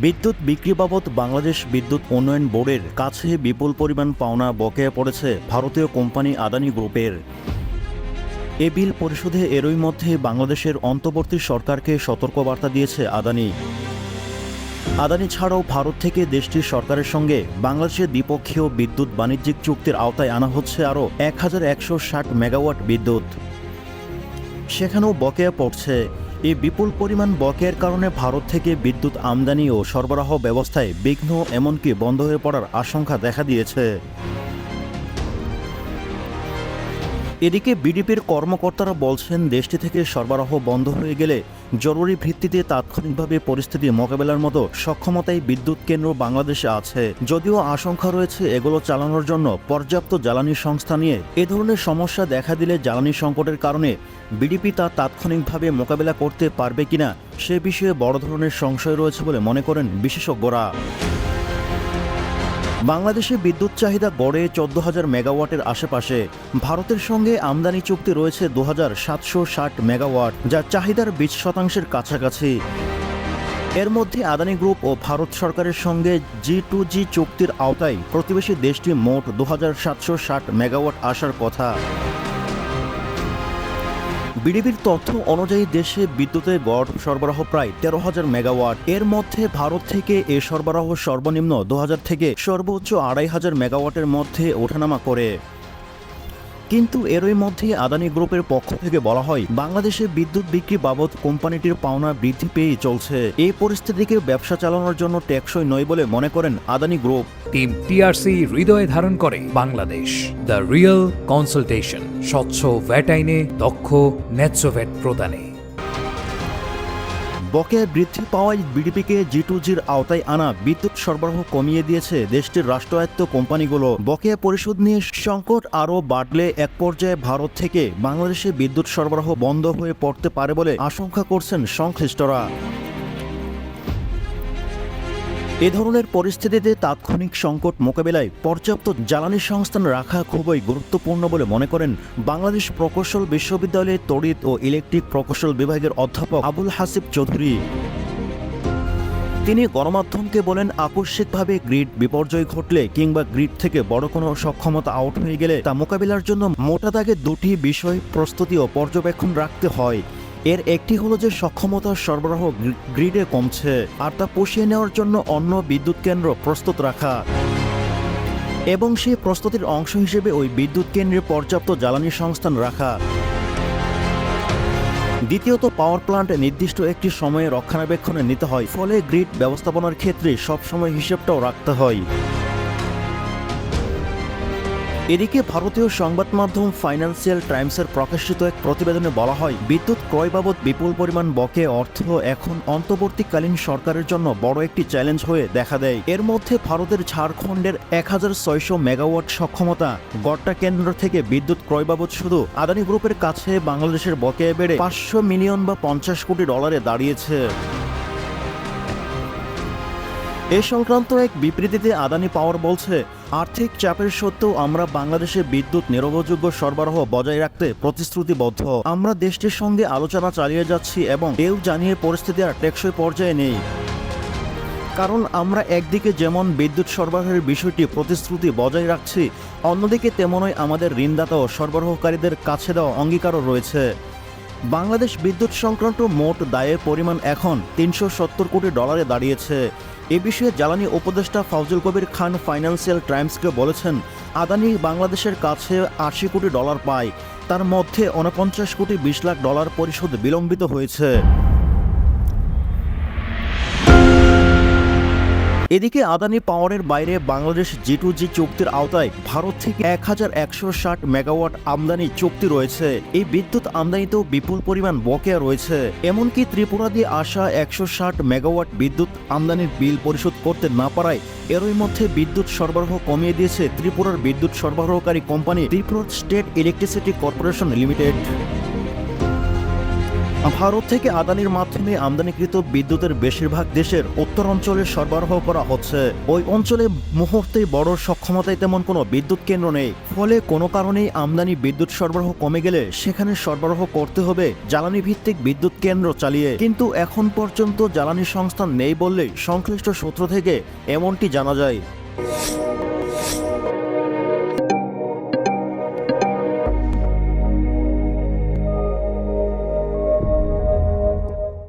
বিদ্যুৎ বিক্রি বাবদ বাংলাদেশ বিদ্যুৎ উন্নয়ন বোর্ডের কাছে বিপুল পরিমাণ পাওনা বকেয়া পড়েছে ভারতীয় কোম্পানি আদানি গ্রুপের। এ বিল পরিশোধে এরই মধ্যে বাংলাদেশের অন্তর্বর্তী সরকারকে সতর্কবার্তা দিয়েছে আদানি। আদানি ছাড়াও ভারত থেকে দেশটির সরকারের সঙ্গে বাংলাদেশের দ্বিপক্ষীয় বিদ্যুৎ বাণিজ্যিক চুক্তির আওতায় আনা হচ্ছে আরও 1160 মেগাওয়াট বিদ্যুৎ। সেখানেও বকেয়া পড়ছে। এই বিপুল পরিমাণ বকেয়ার কারণে ভারত থেকে বিদ্যুৎ আমদানি ও সরবরাহ ব্যবস্থায় বিঘ্ন এমনকি বন্ধ হয়ে পড়ার আশঙ্কা দেখা দিয়েছে। এদিকে বিডিপির কর্মকর্তারা বলছেন, দেশটি থেকে সরবরাহ বন্ধ হয়ে গেলে জরুরি ভিত্তিতে তাৎক্ষণিকভাবে পরিস্থিতি মোকাবেলার মতো সক্ষমতায় বিদ্যুৎ কেন্দ্র বাংলাদেশে আছে। যদিও আশঙ্কা রয়েছে এগুলো চালানোর জন্য পর্যাপ্ত জ্বালানি সংস্থা নিয়ে এ ধরনের সমস্যা দেখা দিলে জ্বালানি সংকটের কারণে বিডিপি তা তাৎক্ষণিকভাবে মোকাবেলা করতে পারবে কিনা সে বিষয়ে বড় ধরনের সংশয় রয়েছে বলে মনে করেন বিশেষজ্ঞরা। বাংলাদেশে বিদ্যুৎ চাহিদা গড়ে 14,000 মেগাওয়াটের আশেপাশে। ভারতের সঙ্গে আমদানি চুক্তি রয়েছে 2,760 মেগাওয়াট, যা চাহিদার 20% কাছাকাছি। এর মধ্যে আদানি গ্রুপ ও ভারত সরকারের সঙ্গে G2G চুক্তির আওতায় প্রতিবেশী দেশটি মোট 2,760 মেগাওয়াট আসার কথা। বিডিবির তথ্য অনুযায়ী দেশে বিদ্যুতের গড় সরবরাহ প্রায় 13,000 মেগাওয়াট। এর মধ্যে ভারত থেকে এ সরবরাহ সর্বনিম্ন 2,000 থেকে সর্বোচ্চ 2,500 মেগাওয়াটের মধ্যে ওঠানামা করে। কিন্তু এরই মধ্যে আদানি গ্রুপের পক্ষ থেকে বলা হয়, বাংলাদেশে বিদ্যুৎ বিক্রি বাবদ কোম্পানিটির পাওনা বৃদ্ধি পেয়েই চলছে। এই পরিস্থিতিকে ব্যবসা চালানোর জন্য টেকসই নয় বলে মনে করেন আদানি গ্রুপ। টিম টিআরসি হৃদয়ে ধারণ করে বাংলাদেশ, দ্য রিয়েল কনসালটেশন, স্বচ্ছ ভ্যাট আইনে দক্ষ ন্যায্য ভ্যাট প্রদানে। বকেয়া বৃদ্ধি পাওয়ায় বিডিপিকে G2Gর আওতায় আনা বিদ্যুৎ সরবরাহ কমিয়ে দিয়েছে দেশটির রাষ্ট্রায়ত্ত কোম্পানিগুলো। বকেয়া পরিশোধ নিয়ে সংকট আরও বাড়লে এক পর্যায়ে ভারত থেকে বাংলাদেশে বিদ্যুৎ সরবরাহ বন্ধ হয়ে পড়তে পারে বলে আশঙ্কা করছেন সংশ্লিষ্টরা। এ ধরনের পরিস্থিতিতে তাৎক্ষণিক সংকট মোকাবেলায় পর্যাপ্ত জ্বালানি সংস্থান রাখা খুবই গুরুত্বপূর্ণ বলে মনে করেন বাংলাদেশ প্রকৌশল বিশ্ববিদ্যালয়ের তড়িৎ ও ইলেকট্রিক প্রকৌশল বিভাগের অধ্যাপক আবুল হাসিব চৌধুরী। তিনি গণমাধ্যমকে বলেন, আকস্মিকভাবে গ্রিড বিপর্যয় ঘটলে কিংবা গ্রিড থেকে বড় কোনো সক্ষমতা আউট হয়ে গেলে তা মোকাবিলার জন্য মোটা দাগে দুটি বিষয় প্রস্তুতি ও পর্যবেক্ষণ রাখতে হয়। এর একটি হলো যে সক্ষমতা সরবরাহ গ্রিডে কমছে, আর তা পুষিয়ে নেওয়ার জন্য অন্য বিদ্যুৎ কেন্দ্র প্রস্তুত রাখা এবং সেই প্রস্তুতির অংশ হিসেবে ওই বিদ্যুৎ কেন্দ্রে পর্যাপ্ত জ্বালানি সংস্থান রাখা। দ্বিতীয়ত, পাওয়ার প্ল্যান্ট নির্দিষ্ট একটি সময়ে রক্ষণাবেক্ষণে নিতে হয়, ফলে গ্রিড ব্যবস্থাপনার ক্ষেত্রে সবসময় হিসেবটাও রাখতে হয়। এদিকে ভারতীয় সংবাদ মাধ্যম ফাইন্যান্সিয়াল টাইমসের প্রকাশিত এক প্রতিবেদনে বলা হয়, বিদ্যুৎ ক্রয় বাবদ বিপুল পরিমাণ বকেয়া অর্থ এখন অন্তর্বর্তীকালীন সরকারের জন্য বড় একটি চ্যালেঞ্জ হয়ে দেখা দেয়। এর মধ্যে ভারতের ঝাড়খণ্ডের 1,600 মেগাওয়াট সক্ষমতা গড়টা কেন্দ্র থেকে বিদ্যুৎ ক্রয় বাবদ শুধু আদানি গ্রুপের কাছে বাংলাদেশের বকেয়া বেড়ে 500 মিলিয়ন বা $50 কোটি দাঁড়িয়েছে। এ সংক্রান্ত এক বিবৃতিতে আদানি পাওয়ার বলছে, আর্থিক চাপের সত্ত্বেও আমরা বাংলাদেশে বিদ্যুৎ নির্ভরযোগ্য সরবরাহ বজায় রাখতে প্রতিশ্রুতিবদ্ধ। আমরা দেশটির সঙ্গে আলোচনা চালিয়ে যাচ্ছি এবং এও জানিয়ে পরিস্থিতি আর টেকসই পর্যায়ে নেই। কারণ আমরা একদিকে যেমন বিদ্যুৎ সরবরাহের বিষয়টি প্রতিশ্রুতি বজায় রাখছি, অন্যদিকে তেমনই আমাদের ঋণদাতা ও সরবরাহকারীদের কাছে দেওয়া অঙ্গীকারও রয়েছে। বাংলাদেশ বিদ্যুৎ সংক্রান্ত মোট দায়ের পরিমাণ এখন $370 কোটি দাঁড়িয়েছে। এ বিষয়ে জ্বালানি উপদেষ্টা ফাউজুল কবির খান ফাইন্যান্সিয়াল টাইমসকে বলেছেন, আদানি বাংলাদেশের কাছে $80 কোটি পায়, তার মধ্যে $49 কোটি 20 লাখ পরিশোধ বিলম্বিত হয়েছে। এদিকে আদানি পাওয়ারের বাইরে বাংলাদেশ G2G চুক্তির আওতায় ভারত থেকে 1,160 মেগাওয়াট আমদানি চুক্তি রয়েছে। এই বিদ্যুৎ আমদানিতেও বিপুল পরিমাণ বকেয়া রয়েছে। এমনকি ত্রিপুরা দিয়ে আসা 160 মেগাওয়াট বিদ্যুৎ আমদানির বিল পরিশোধ করতে না পারায় এরই মধ্যে বিদ্যুৎ সরবরাহ কমিয়ে দিয়েছে ত্রিপুরার বিদ্যুৎ সরবরাহকারী company Tripura state electricity corporation limited. Bharat থেকে আদানির মাধ্যমে আমদানিকৃত বিদ্যুতের বেশিরভাগ দেশের উত্তরাঞ্চলে সরবরাহ করা হচ্ছে। ওই অঞ্চলে মুহূর্তে বড় সক্ষমতায় তেমন কোনো বিদ্যুৎ কেন্দ্র নেই, ফলে কোনো কারণেই আমদানি বিদ্যুৎ সরবরাহ কমে গেলে সেখানে সরবরাহ করতে হবে জ্বালানি ভিত্তিক বিদ্যুৎ কেন্দ্র চালিয়ে। কিন্তু এখন পর্যন্ত জ্বালানি সংস্থান নেই বললেই সংশ্লিষ্ট সূত্র থেকে এমনটি জানা যায়।